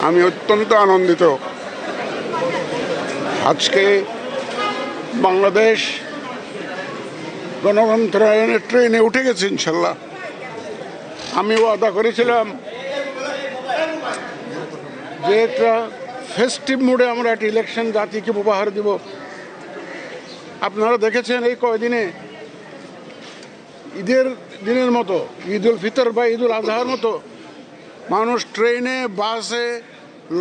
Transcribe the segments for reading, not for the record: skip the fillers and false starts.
আমি অত্যন্ত আনন্দিত আজকে বাংলাদেশ গণতন্ত্রায়নের ট্রেনে উঠে গেছে ইনশাল্লাহ। আমি ওয়াদা করেছিলাম যে একটা ফেস্টিভ মুডে আমরা একটা ইলেকশন জাতিকে উপহার দিব। আপনারা দেখেছেন এই কয়দিনে ঈদের দিনের মতো, ঈদ উল ফিতর বা ঈদ উল আজহার মতো মানুষ ট্রেনে, বাসে,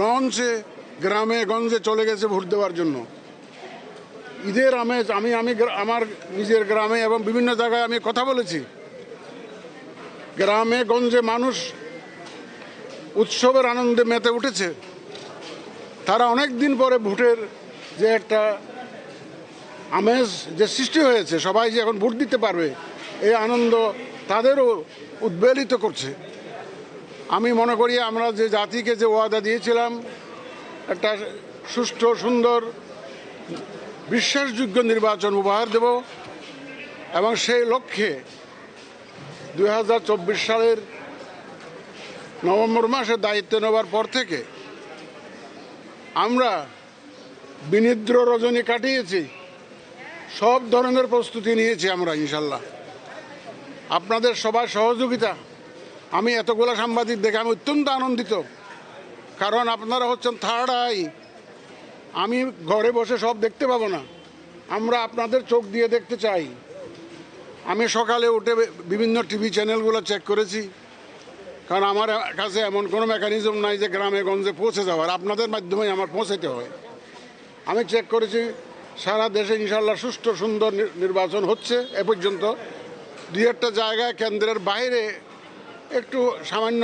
লঞ্চে গ্রামে গঞ্জে চলে গেছে ভোট দেওয়ার জন্য। ঈদের আমেজ আমি আমার নিজের গ্রামে এবং বিভিন্ন জায়গায় আমি কথা বলেছি। গ্রামে গঞ্জে মানুষ উৎসবের আনন্দে মেতে উঠেছে। তারা অনেক দিন পরে ভোটের যে একটা আমেজ যে সৃষ্টি হয়েছে, সবাই যে এখন ভোট দিতে পারবে, এই আনন্দ তাদেরও উদ্বেলিত করছে। আমি মনে করি আমরা যে জাতিকে যে ওয়াদা দিয়েছিলাম একটা সুষ্ঠু, সুন্দর, বিশ্বাসযোগ্য নির্বাচন উপহার দেব, এবং সেই লক্ষ্যে 2024 সালের নভেম্বর মাসে দায়িত্ব নেওয়ার পর থেকে আমরা বিনিদ্র রজনী কাটিয়েছি। সব ধরনের প্রস্তুতি নিয়েছি আমরা ইনশাল্লাহ। আপনাদের সবার সহযোগিতা, আমি এতগুলো সাংবাদিক দেখে আমি অত্যন্ত আনন্দিত, কারণ আপনারা হচ্ছেন থার্ড আই। আমি ঘরে বসে সব দেখতে পাবো না, আমরা আপনাদের চোখ দিয়ে দেখতে চাই। আমি সকালে উঠে বিভিন্ন টিভি চ্যানেলগুলো চেক করেছি, কারণ আমার কাছে এমন কোনো মেকানিজম নাই যে গ্রামে গঞ্জে পৌঁছে যাওয়ার, আপনাদের মাধ্যমেই আমার পৌঁছাতে হয়। আমি চেক করেছি সারা দেশে ইনশাল্লাহ সুষ্ঠু, সুন্দর নির্বাচন হচ্ছে। এ পর্যন্ত দুই একটা জায়গায় কেন্দ্রের বাইরে একটু সামান্য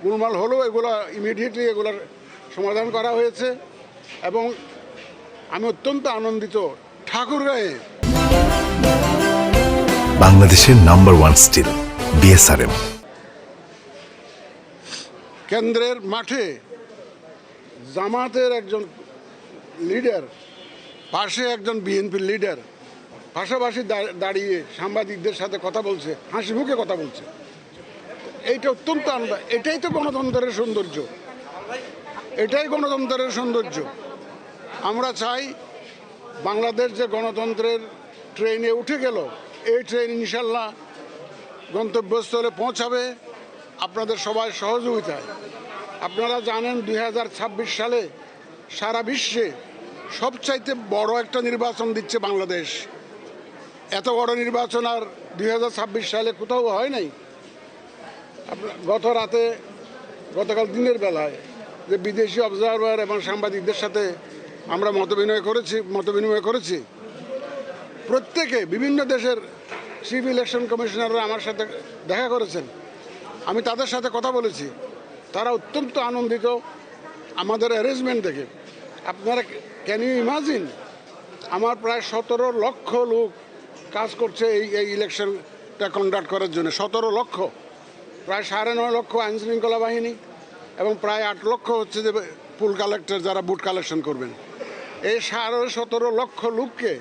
গোলমাল হলেও এগুলো ইমিডিয়েটলি এগুলোর সমাধান করা হয়েছে। এবং আমি অত্যন্ত আনন্দিত ঠাকুরগাঁয়ে বাংলাদেশের নাম্বার ওয়ান স্টিল বিএসআরএম কেন্দ্রের মাঠে জামাতের একজন লিডার, পাশে একজন বিএনপির লিডার পাশাপাশি দাঁড়িয়ে সাংবাদিকদের সাথে কথা বলছে, হাসি মুখে কথা বলছে। এইটা অত্যন্ত আনন্দ। এটাই তো গণতন্ত্রের সৌন্দর্য, এটাই গণতন্ত্রের সৌন্দর্য। আমরা চাই বাংলাদেশ যে গণতন্ত্রের ট্রেনে উঠে গেল, এই ট্রেন ইনশাল্লাহ গন্তব্যস্থলে পৌঁছাবে আপনাদের সবাই সহযোগিতায়। আপনারা জানেন 2026 সালে সারা বিশ্বে সবচাইতে বড় একটা নির্বাচন দিচ্ছে বাংলাদেশ। এত বড় নির্বাচন আর 2026 সালে কোথাও হয় নাই। গতকাল দিনের বেলায় যে বিদেশি অবজারভার এবং সাংবাদিকদের সাথে আমরা মত বিনিময় করেছি, প্রত্যেকে বিভিন্ন দেশের চিফ ইলেকশন কমিশনাররা আমার সাথে দেখা করেছেন। আমি তাদের সাথে কথা বলেছি, তারা অত্যন্ত আনন্দিত আমাদের অ্যারেঞ্জমেন্ট দেখে। আপনারা ক্যান ইউ ইমাজিন, আমার প্রায় 17 লক্ষ লোক কাজ করছে এই ইলেকশনটা কন্ডাক্ট করার জন্য। 17 লক্ষ, প্রায় 9.5 লক্ষ আইনশৃঙ্খলা বাহিনী এবং প্রায় 8 লক্ষ হচ্ছে যে পুল কালেক্টর, যারা ভোট কালেকশন করবেন। এই 17.5 লক্ষ লোককে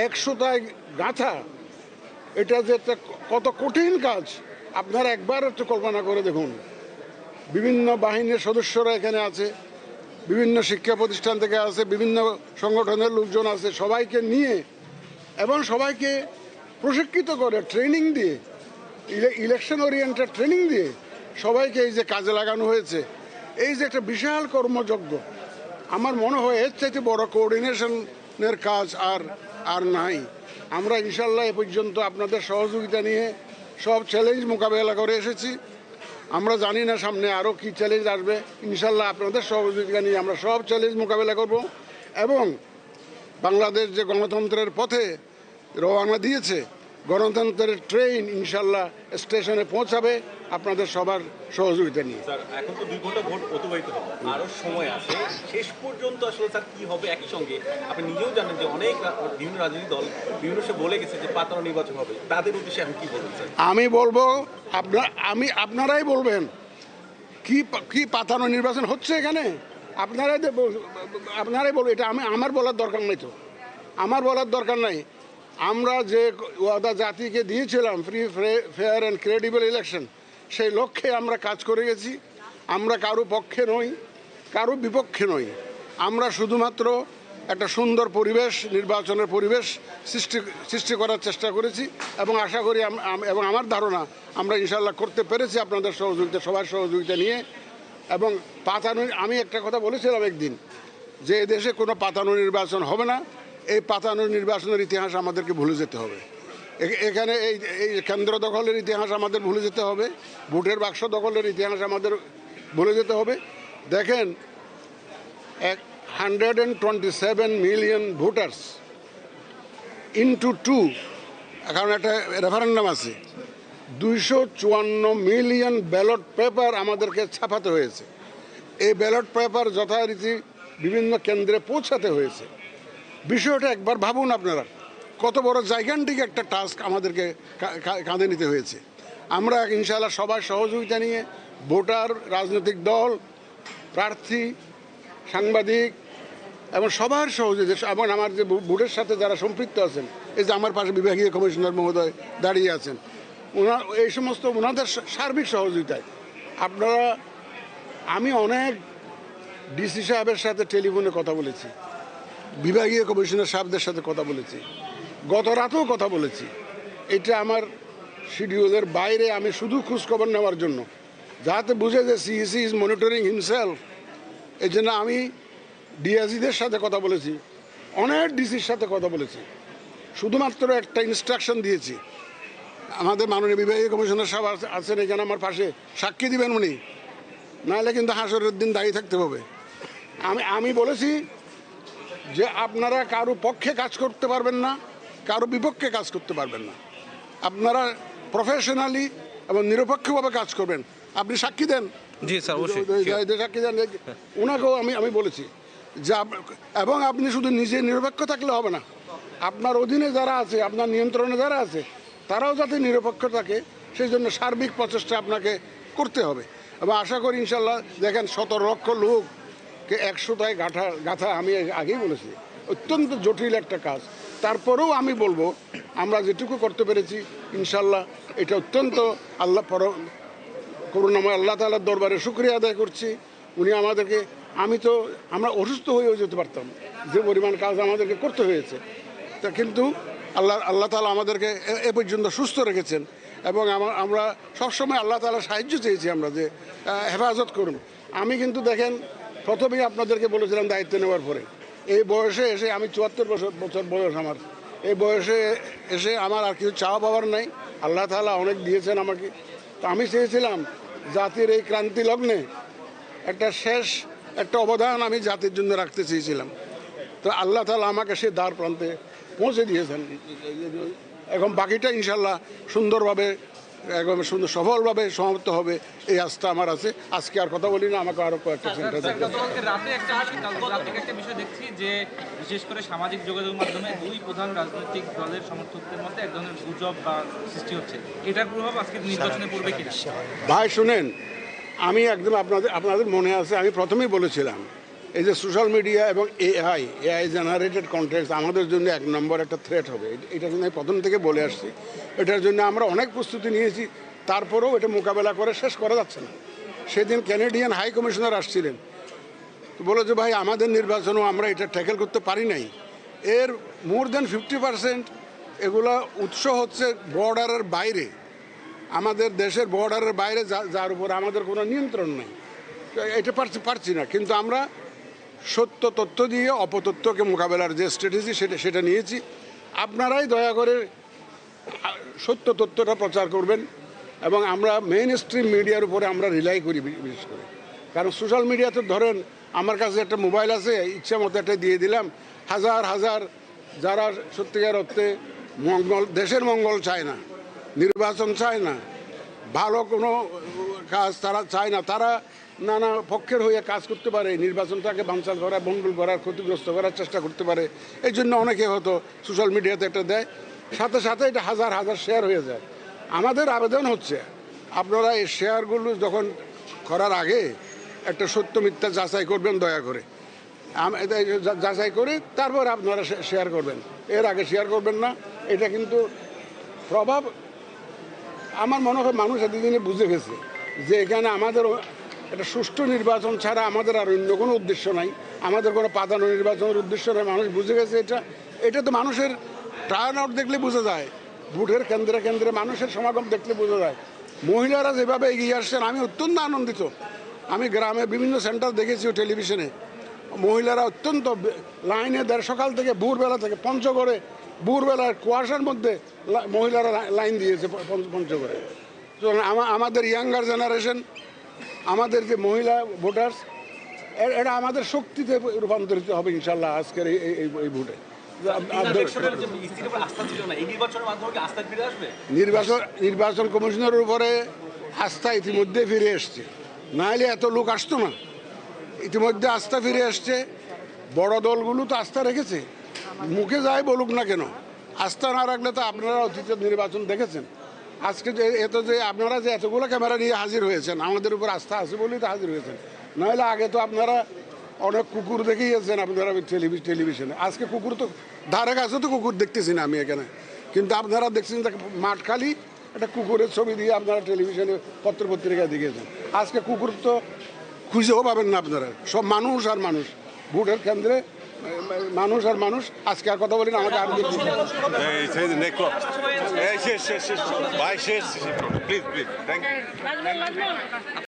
100টায় গাঁথা, এটা যে একটা কত কঠিন কাজ আপনারা একবার একটু কল্পনা করে দেখুন। বিভিন্ন বাহিনীর সদস্যরা এখানে আছে, বিভিন্ন শিক্ষা প্রতিষ্ঠান থেকে আছে, বিভিন্ন সংগঠনের লোকজন আছে, সবাইকে নিয়ে এবং সবাইকে প্রশিক্ষিত করে ট্রেনিং দিয়ে, ইলেকশন ওরিয়েন্টেড ট্রেনিং দিয়ে সবাইকে এই যে কাজে লাগানো হয়েছে, এই যে একটা বিশাল কর্মযজ্ঞ, আমার মনে হয় এর চাইতে বড় কোঅর্ডিনেশনের কাজ আর নাই। আমরা ইনশাল্লাহ এ পর্যন্ত আপনাদের সহযোগিতা নিয়ে সব চ্যালেঞ্জ মোকাবেলা করে এসেছি। আমরা জানি না সামনে আরও কী চ্যালেঞ্জ আসবে। ইনশাল্লাহ আপনাদের সহযোগিতা নিয়ে আমরা সব চ্যালেঞ্জ মোকাবেলা করব, এবং বাংলাদেশ যে গণতন্ত্রের পথে রওনা দিয়েছে, গণতন্ত্রের ট্রেন ইনশাল্লাহ স্টেশনে পৌঁছাবে আপনাদের সবার সহযোগিতা নিয়ে। স্যার, এখন তো 2 ঘন্টা ভোট অতিবাহিত হবে, আরও সময় আছে। শেষ পর্যন্ত আসলে স্যার কী হবে, একই সঙ্গে আপনি নিজেও জানেন যে অনেক বিভিন্ন রাজনৈতিক দল বিভিন্ন সময় বলে গেছে যে পাতানো নির্বাচন হবে, তাদের উদ্দেশ্যে এখন কী বলবেন স্যার? আমি বলবো আপনারাই বলবেন কি পাতানো নির্বাচন হচ্ছে এখানে। আপনারাই বলবেন, এটা আমার বলার দরকার নেই। তো আমার বলার দরকার নাই। আমরা যে ওয়াদা জাতিকে দিয়েছিলাম, free, fair and credible election, সেই লক্ষ্যে আমরা কাজ করে গেছি। আমরা কারো পক্ষে নই, কারো বিপক্ষে নই। আমরা শুধুমাত্র একটা সুন্দর পরিবেশ, নির্বাচনের পরিবেশ সৃষ্টি করার চেষ্টা করেছি এবং আশা করি এবং আমার ধারণা আমরা ইনশাল্লাহ করতে পেরেছি আপনাদের সহযোগিতা, সবার সহযোগিতা নিয়ে। এবং পাতানো, আমি একটা কথা বলেছিলাম একদিন যে এদেশে কোনো পাতানো নির্বাচন হবে না। এই পাতানো নির্বাচনের ইতিহাস আমাদেরকে ভুলে যেতে হবে। এখানে এই কেন্দ্র দখলের ইতিহাস আমাদের ভুলে যেতে হবে, ভোটের বাক্স দখলের ইতিহাস আমাদের ভুলে যেতে হবে। দেখেন 127 মিলিয়ন ভোটার্স ইন্টু 2, কারণ একটা রেফারেন্ডাম আছে, 254 মিলিয়ন ব্যালট পেপার আমাদেরকে ছাপাতে হয়েছে। এই ব্যালট পেপার যথারীতি বিভিন্ন কেন্দ্রে পৌঁছাতে হয়েছে। বিষয়টা একবার ভাবুন আপনারা, কত বড় জাইগান্টিক একটা টাস্ক আমাদেরকে কাঁধে নিতে হয়েছে। আমরা ইনশাআল্লাহ সবার সহযোগিতা নিয়ে ভোটার, রাজনৈতিক দল, প্রার্থী, সাংবাদিক এবং সবার সহযোগিতা এবং আমার যে ভোটের সাথে যারা সম্পৃক্ত আছেন, এই যে আমার পাশে বিভাগীয় কমিশনার মহোদয় দাঁড়িয়ে আছেন, এই সমস্ত ওনাদের সার্বিক সহযোগিতায় আপনারা, আমি অনেক ডিসি সাহেবের সাথে টেলিফোনে কথা বলেছি, বিভাগীয় কমিশনার সাহেবদের সাথে কথা বলেছি, গত রাতেও কথা বলেছি। এটা আমার শিডিউলের বাইরে, আমি শুধু খোঁজখবর নেওয়ার জন্য, যাতে বুঝে যে সিইসি ইজ মনিটরিং হিমসেলফ। এই জন্য আমি ডিআইজিদের সাথে কথা বলেছি, অনেক ডিসির সাথে কথা বলেছি, শুধুমাত্র একটা ইনস্ট্রাকশন দিয়েছি। আমাদের মাননীয় বিভাগীয় কমিশনার সাহেব আছেন এখানে আমার পাশে, সাক্ষী দিবেন উনি, নাহলে কিন্তু হাসরের দিন দাঁড়িয়ে থাকতে হবে। আমি বলেছি যে আপনারা কারো পক্ষে কাজ করতে পারবেন না, কারো বিপক্ষে কাজ করতে পারবেন না। আপনারা প্রফেশনালি এবং নিরপেক্ষভাবে কাজ করবেন। আপনি সাক্ষী দেন, জি স্যার, অবশ্যই সাক্ষী দেন। ওনাকেও আমি বলেছি যে এবং আপনি শুধু নিজে নিরপেক্ষ থাকলে হবে না, আপনার অধীনে যারা আছে, আপনার নিয়ন্ত্রণে যারা আছে, তারাও যাতে নিরপেক্ষ থাকে সেই জন্য সার্বিক প্রচেষ্টা আপনাকে করতে হবে। এবং আশা করি ইনশাল্লাহ, দেখেন 17 লক্ষ লোককে 100টায় গাঁথা আমি আগেই বলেছি, অত্যন্ত জটিল একটা কাজ। তারপরেও আমি বলবো আমরা যেটুকু করতে পেরেছি ইনশাল্লাহ এটা অত্যন্ত করুণাময় আল্লাহ তাআলার দরবারে শুকরিয়া আদায় করছি। উনি আমাদেরকে, আমরা অসুস্থ হয়েও যেতে পারতাম, যে পরিমাণ কাজ আমাদেরকে করতে হয়েছে, তা কিন্তু আল্লাহ তাআলা আমাদেরকে এ পর্যন্ত সুস্থ রেখেছেন। এবং আমরা সবসময় আল্লাহ তাআলার সাহায্য চেয়েছি, আমরা যে হেফাজত করুন। আমি কিন্তু দেখেন প্রথমেই আপনাদেরকে বলেছিলাম দায়িত্ব নেওয়ার পরে, এই বয়সে এসে, আমি 74 বছর বয়স আমার, এই বয়সে এসে আমার আর কিছু চাওয়া পাওয়ার নাই। আল্লাহ তাআলা অনেক দিয়েছেন আমাকে। তো আমি চেয়েছিলাম জাতির এই ক্রান্তি লগ্নে একটা অবদান আমি জাতির জন্য রাখতে চেয়েছিলাম। তো আল্লাহ তাআলা আমাকে সে দ্বার প্রান্তে পৌঁছে দিয়েছেন। এখন বাকিটা ইনশাল্লাহ সুন্দরভাবে, একদম সুন্দর সফলভাবে সমাপ্ত হবে, এই আস্থা আমার আছে। আজকে আর কথা বলি না, আমাকে আরো কয়েকটা চিন্তা দেখতে হবে। গতকালকে রাতে একটা বিষয় দেখছি যে বিশেষ করে সামাজিক যোগাযোগ মাধ্যমে দুই প্রধান রাজনৈতিক দলের সমর্থকদের মধ্যে এক ধরনের গুজব বা সৃষ্টি হচ্ছে, এটার প্রভাব আজকে নির্বাচনে পড়বে কিনা? ভাই শুনেন, আমি একদম আপনাদের মনে আছে, আমি প্রথমেই বলেছিলাম এই যে সোশ্যাল মিডিয়া এবং এআই জেনারেটেড কন্টেন্ট আমাদের জন্য 1 নম্বর একটা থ্রেট হবে। এটা কিন্তু আমি প্রথম থেকে বলে আসছি। এটার জন্য আমরা অনেক প্রস্তুতি নিয়েছি, তারপরেও এটা মোকাবেলা করে শেষ করা যাচ্ছে না। সেদিন ক্যানাডিয়ান হাই কমিশনার আসছিলেন, তো বলে যে ভাই আমাদের নির্বাচনও আমরা এটা ট্যাকেল করতে পারি নাই। এর মোর দেন 50% এগুলা উৎস হচ্ছে বর্ডারের বাইরে, আমাদের দেশের বর্ডারের বাইরে, যার উপর আমাদের কোনো নিয়ন্ত্রণ নেই। এটা পারছি না, কিন্তু আমরা সত্য তথ্য দিয়ে অপতথ্যকে মোকাবেলার যে স্ট্র্যাটেজি সেটা নিয়েছি। আপনারাই দয়া করে সত্য তথ্যটা প্রচার করবেন এবং আমরা মেইন স্ট্রিম মিডিয়ার উপরে আমরা রিলাই করি বিশেষ করে। কারণ সোশ্যাল মিডিয়াতে ধরেন আমার কাছে একটা মোবাইল আছে, ইচ্ছা মতো একটা দিয়ে দিলাম, হাজার হাজার যারা সত্যিকার অর্থে দেশের মঙ্গল চায় না, নির্বাচন চায় না, ভালো কোনো কাজ তারা চায় না, তারা নানা পক্ষের হয়ে কাজ করতে পারে, নির্বাচনটাকে বানচাল করা, ভণ্ডুল করার, ক্ষতিগ্রস্ত করার চেষ্টা করতে পারে। এই জন্য অনেকে হয়তো সোশ্যাল মিডিয়াতে একটা দেয়, সাথে সাথে এটা হাজার হাজার শেয়ার হয়ে যায়। আমাদের আবেদন হচ্ছে আপনারা এই শেয়ারগুলো যখন করার আগে একটা সত্য মিথ্যা যাচাই করবেন, দয়া করে যাচাই করে তারপর আপনারা শেয়ার করবেন, এর আগে শেয়ার করবেন না। এটা কিন্তু প্রভাব আমার মনে হয় মানুষ এতদিনে বুঝে গেছে যে এখানে আমাদের এটা সুষ্ঠু নির্বাচন ছাড়া আমাদের আর অন্য কোনো উদ্দেশ্য নাই, আমাদের কোনো প্রাধান্য নির্বাচনের উদ্দেশ্য নেই। মানুষ বুঝে গেছে এটা তো মানুষের টার্ন আউট দেখলে বোঝা যায়, ভোটের কেন্দ্রে কেন্দ্রে মানুষের সমাগম দেখলে বোঝা যায়। মহিলারা যেভাবে এগিয়ে আসছেন আমি অত্যন্ত আনন্দিত। আমি গ্রামে বিভিন্ন সেন্টার দেখেছি টেলিভিশনে, মহিলারা অত্যন্ত লাইনে সকাল থেকে ভোরবেলা থেকে পঞ্চগড়ে ভোরবেলার কুয়াশার মধ্যে মহিলারা লাইন দিয়েছে পঞ্চগড়ে। তো আমাদের ইয়াঙ্গার জেনারেশন, আমাদের যে মহিলা ভোটার্স, এটা আমাদের শক্তিতে রূপান্তরিত হবে ইনশাল্লাহ আজকের এই ভোটে। ইলেকশনের যে ইসির উপর আস্থা ছিল না, এই নির্বাচনের মাধ্যমে কি আস্থা ফিরে আসবে? নির্বাচন কমিশনের উপরে আস্থা ইতিমধ্যে ফিরে এসছে, নাহলে এত লোক আসতো না। ইতিমধ্যে আস্থা ফিরে আসছে, বড় দলগুলো তো আস্থা রেখেছে, মুখে যাই বলুক না কেন, আস্থা না রাখলে তো আপনারা অতীতের নির্বাচন দেখেছেন। আজকে যে আপনারা যে এতগুলো ক্যামেরা নিয়ে হাজির হয়েছেন, আমাদের উপর আস্থা আছে বলেই তো হাজির হয়েছেন, নাহলে আগে তো আপনারা অনেক কুকুর দেখিয়েছেন আপনারা টেলিভিশনে। আজকে কুকুর তো ধারে কাছে তো কুকুর দেখতেছি না আমি এখানে, কিন্তু আপনারা দেখছেন মাঠ খালি একটা কুকুরের ছবি দিয়ে আপনারা টেলিভিশনে পত্রপত্রিকায় দেখিয়েছেন। আজকে কুকুর তো খুঁজেও পাবেন না আপনারা, সব মানুষ আর মানুষ, ভোটের কেন্দ্রে মানুষ আর মানুষ। আজকে আর কথা বলি না, আমাকে আর এই সেই নেকো এই শেষ ভাই শেষ প্লিজ থ্যাংক ইউ।